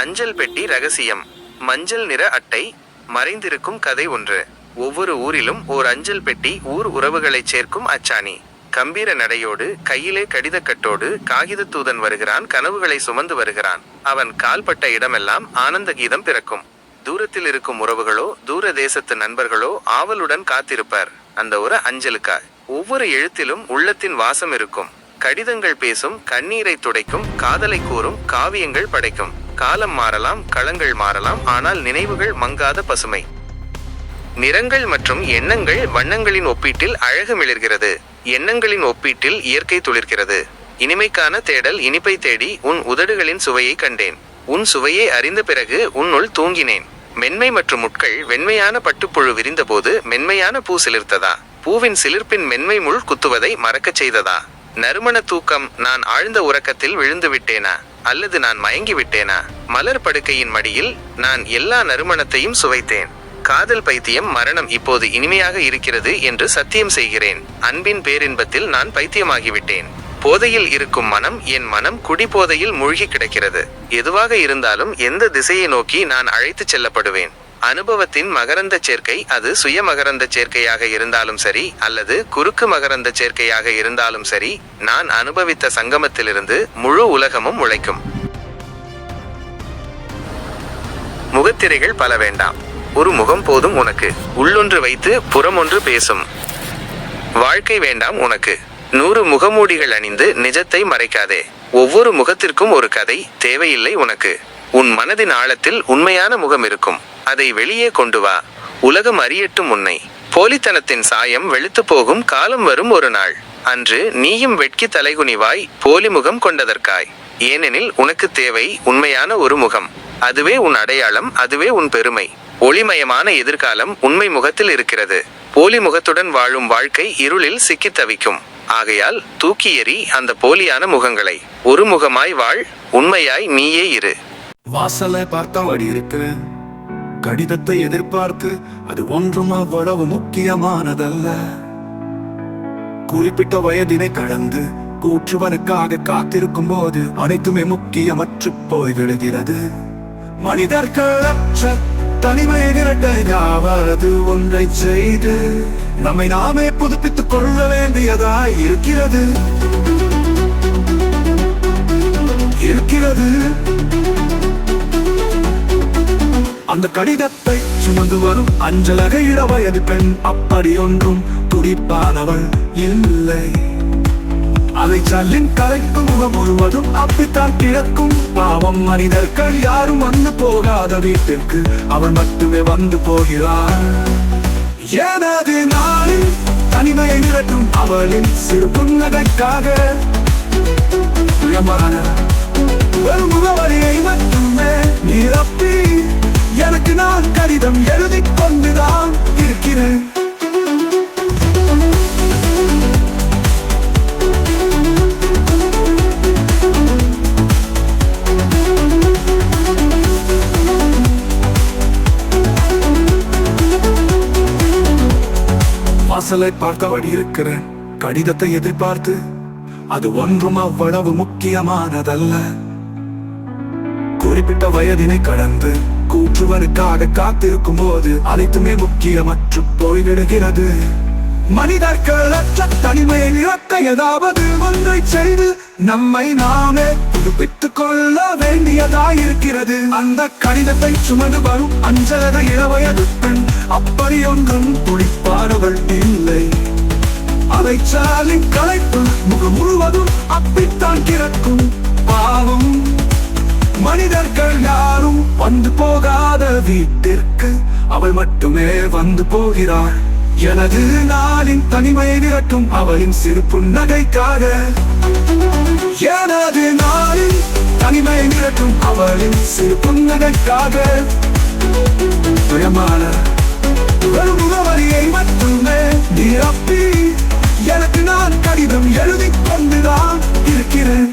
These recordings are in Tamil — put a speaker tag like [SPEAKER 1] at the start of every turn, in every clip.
[SPEAKER 1] அஞ்சல் பெட்டி ரகசியம். மஞ்சள் நிற அட்டை. மறைந்திருக்கும் கதை ஒன்று. ஒவ்வொரு ஊரிலும் ஓர் அஞ்சல் பெட்டி ஊர் உறவுகளைச் சேர்க்கும் அச்சாணி. கம்பீர நடையோடு, கையிலே கடிதக்கட்டோடு காகித தூதன் வருகிறான். கனவுகளை சுமந்து வருகிறான். அவன் கால்பட்ட இடமெல்லாம் ஆனந்த கீதம் பிறக்கும். தூரத்தில் இருக்கும் உறவுகளோ, தூர தேசத்து நண்பர்களோ ஆவலுடன் காத்திருப்பர் அந்த ஒரு அஞ்சலுக்காய். ஒவ்வொரு எழுத்திலும் உள்ளத்தின் வாசம் இருக்கும். கடிதங்கள் பேசும், கண்ணீரை துடைக்கும், காதலை கூறும், காவியங்கள் படைக்கும். காலம் மாறலாம், களங்கள் மாறலாம், ஆனால் நினைவுகள் மங்காத பசுமை. நிறங்கள் மற்றும் எண்ணங்கள். வண்ணங்களின் ஒப்பீட்டில் அழகு மிளிர்கிறது. எண்ணங்களின் ஒப்பீட்டில் இயற்கை துளிர்கிறது. இனிமைக்கான தேடல். இனிப்பை தேடி உன் உதடுகளின் சுவையை கண்டேன். உன் சுவையை அறிந்த பிறகு உன்னுள் தூங்கினேன். மென்மை மற்றும் முட்கள். வெண்மையான பட்டுப்புழு விரிந்தபோது மென்மையான பூ சிலிர்த்ததா? பூவின் சிலிர்ப்பின் மென்மை முள் குத்துவதை மறக்கச் செய்ததா? நறுமண தூக்கம். நான் ஆழ்ந்த உறக்கத்தில் விழுந்து விட்டேனா, அல்லது நான் மயங்கி விட்டேனா? மலர் படுக்கையின் மடியில் நான் எல்லா நறுமணத்தையும் சுவைத்தேன். காதல் பைத்தியம். மரணம் இப்போது இனிமையாக இருக்கிறது என்று சத்தியம் செய்கிறேன். அன்பின் பேரின்பத்தில் நான் பைத்தியமாகிவிட்டேன். போதையில் இருக்கும் மனம். என் மனம் குடிபோதையில் மூழ்கி கிடக்கிறது. எதுவாக இருந்தாலும் எந்த திசையை நோக்கி நான் அழைத்துச் செல்லப்படுவேன். அனுபவத்தின் மகரந்த சேர்க்கை. அது சுய மகரந்த சேர்க்கையாக இருந்தாலும் சரி, அல்லது குறுக்கு மகரந்த சேர்க்கையாக இருந்தாலும் சரி, நான் அனுபவித்த சங்கமத்திலிருந்து முழு உலகமும் முளைக்கும். முகத்திரைகள் பல வேண்டாம். ஒரு முகம் போதும் உனக்கு. உள்ளொன்று வைத்து புறமொன்று பேசும் வாழ்க்கை வேண்டாம் உனக்கு. 100 முகமூடிகள் அணிந்து நிஜத்தை மறைக்காதே. ஒவ்வொரு முகத்திற்கும் ஒரு கதை தேவையில்லை உனக்கு. உன் மனதின் ஆழத்தில் உண்மையான முகம் இருக்கும். அதை வெளியே கொண்டு வா. உலகம் அறியட்டும் உன்னை. போலித்தனத்தின் சாயம் வெளுத்து போகும் காலம் வரும் ஒரு நாள். அன்று நீயும் வெட்கி தலைகுனிவாய், போலி முகம் கொண்டதற்காய். ஏனெனில் உனக்கு தேவை உண்மையான ஒரு முகம். அதுவே உன் அடையாளம், அதுவே உன் பெருமை. ஒளிமயமான எதிர்காலம் உண்மை முகத்தில் இருக்கிறது. போலி முகத்துடன் வாழும் வாழ்க்கை இருளில் சிக்கி தவிக்கும். ஆகையால் தூக்கி எறி அந்த போலியான முகங்களை. ஒரு முகமாய் வாழ், உண்மையாய் நீயே இரு.
[SPEAKER 2] வாசலை பார்த்தபடி இருக்கிறேன். கடிதத்தை எதிர்பார்த்து அது ஒன்றும் அவ்வளவு முக்கியமானதல்ல. குறிப்பிட்ட வயதினை கடந்து கூற்றுவனுக்காக காத்திருக்கும் போது அனைத்துமே முக்கியமற்று போய் விடுகிறது. மனிதர்களற்ற தனிமை இரட்டையாவது ஒன்றை செய்து நம்மை நாமே புதுப்பித்துக் கொள்ள வேண்டியதாய் இருக்கிறது. அந்த கடிதத்தை சுமந்து வரும் அஞ்சலக இளவயது பெண் அப்படி ஒன்றும் துடிப்பானவள் இல்லை. அதை சல்லின் கலைப்பு முகம் முழுவதும் அப்படித்தான் கிடக்கும். பாவம், மனிதர்கள் யாரும் வந்து போகாத வீட்டிற்கு அவள் மட்டுமே வந்து போகிறாள். எனது நாளில் தனிமையை நிரட்டும் அவளின் சிறு புன்னகைக்காக ஒரு முகவரியை மட்டுமே நிரப்பி எனக்கு நான் கடிதம் எழுதி கொண்டுதான் இருக்கிறேன். வாசலை பார்த்தபடி இருக்கிறேன். கடிதத்தை எதிர்பார்த்து அது ஒன்றும் அவ்வளவு முக்கியமானதல்ல. குறிப்பிட்ட வயதினை கடந்து கூற்றுவனுக்காக காத்திருக்கும் போது அனைத்துமே முக்கியமற்று போய்விடுகிறது. மனிதர்களற்ற தனிமையை நிரத்த ஏதாவது ஒன்றை செய்து நம்மை நாமே புதுப்பித்துக் கொள்ள வேண்டியதாயிருக்கிறது. அந்த கடிதத்தை சுமந்து வரும் அஞ்சலக இளவயது பெண் அப்படி ஒன்றும் துடிப்பானவள் இல்லை. அதை சாலின் கலைப்பு முகம் முழுவதும் அப்படித்தான் கிடக்கும். பாவம், மனிதர்கள் யாரும் வந்து போகாத வீட்டிற்கு அவள் மட்டுமே வந்து போகிறாள். எனது நாளின் தனிமையை நிரட்டும் அவளின் சிறு புன்னகைக்காக. எனது நாளின் தனிமையை நிரட்டும் அவளின் சிறு புன்னகைக்காக சுயமான ஒரு முகவரியை மட்டுமே நிரப்பி எனக்கு நான் கடிதம் எழுதி கொண்டுதான் இருக்கிறேன்.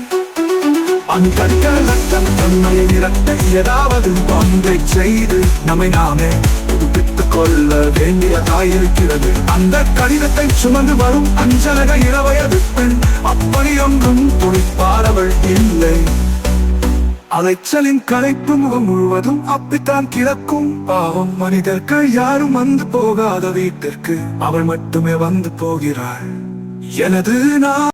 [SPEAKER 2] அங்கற்களற்றம் தன்மையை நிரட்ட ஏதாவது ஒன்றை செய்து நம்மை நாமே புதுப்பித்துக் கொள்ள வேண்டியதாயிருக்கிறது. அந்த கடிதத்தை சுமந்து வரும் அஞ்சலக இளவயது பெண் அப்படி ஒன்றும் துடிப்பானவள் இல்லை. அலைச்சலின் களைப்பு முகம் முழுவதும் அப்படித்தான் கிடக்கும். பாவம் மனிதர்கள் யாரும் வந்து போகாத வீட்டிற்கு அவள் மட்டுமே வந்து போகிறாள். எனது நான்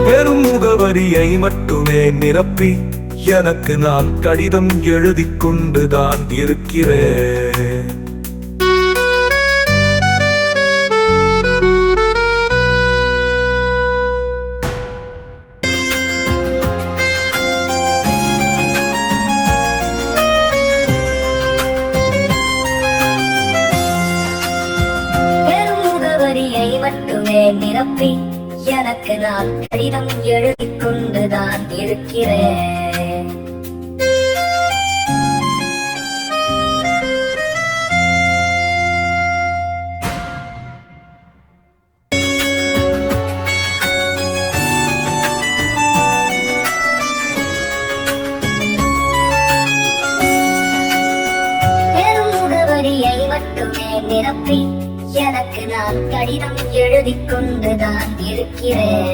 [SPEAKER 2] வெறும் முகவரியை மட்டுமே நிரப்பி எனக்கு நான் கடிதம் எழுதிக் கொண்டுதான் இருக்கிறேன்.
[SPEAKER 3] வெறும் முகவரியை மட்டுமே நிரப்பி எனக்கு நான் கடிதம் எழுதிக் கொண்டுதான் இருக்கிறேன். வெறும் முகவரியை மட்டுமே நிரப்பி எனக்கு நான் கடிதம் எழுதிக் கொண்டுதான் இருக்கிறேன்.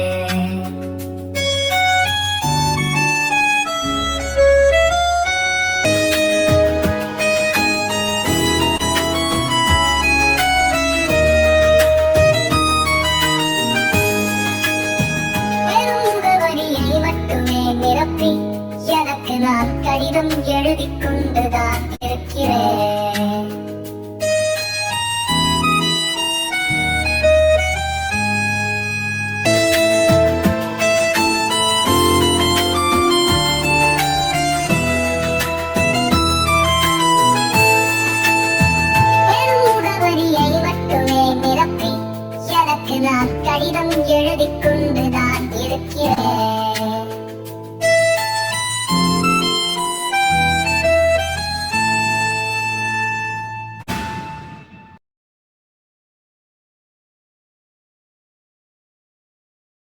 [SPEAKER 3] வெறும் முகவரியை மட்டுமே நிரப்பி எனக்கு நான் கடிதம் எழுதிக் கொண்டுதான் இருக்கிறேன். வெறும் முகவரியை மட்டுமே நிரப்பி எனக்கு நான் கடிதம் எழுதிக் கொண்டுதான் இருக்கிறேன்.